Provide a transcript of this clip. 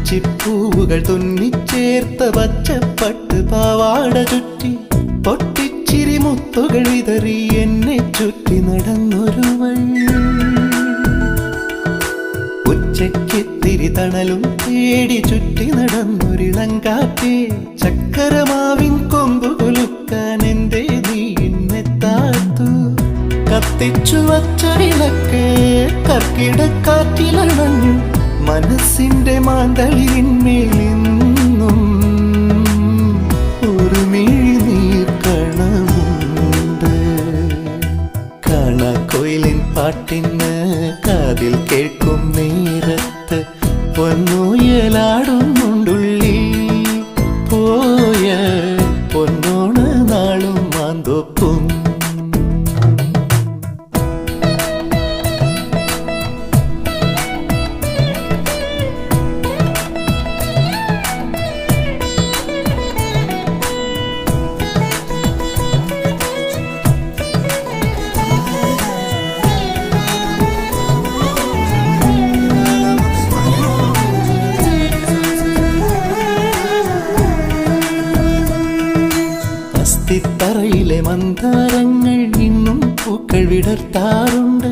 പിച്ചിപ്പൂവുകൾ തുന്നിച്ചേർത്ത പച്ചപ്പട്ട് പാവാട ചുറ്റി പൊട്ടിച്ചിരി മുത്തുകൾ വിതറി എന്നെ ചുറ്റി നടന്നൊരുവൾ. ഉച്ചയ്ക്കിത്തിരി തണലും തേടി ചുറ്റി നടന്നൊരിളങ്കാറ്റേ, ചക്കരമാവിൻ കൊമ്പു കുലുക്കാൻ എന്റെ നീ എന്നെ താത്തു. കത്തിച്ചു വച്ച വിളക്ക് കർക്കിടക്കാറ്റിലണഞ്ഞു, മനസ്സിന്റെ മാന്തളിന്മേലിന്നും ഒരു മിഴിനീർ കണമുണ്ട്. കാണാക്കൊയിലിൻ പാട്ടിന് കാതിൽ കേൾക്കും നേരത്ത് പൊന്നുയലാടുന്നുണ്ടുള്ളിൽ. പോയ പൊന്നോണ നാളും മാന്തോപ്പും. തറയിലെ മന്ദാരങ്ങൾ ഇന്നും പൂക്കൾ വിടർത്താറുണ്ട്.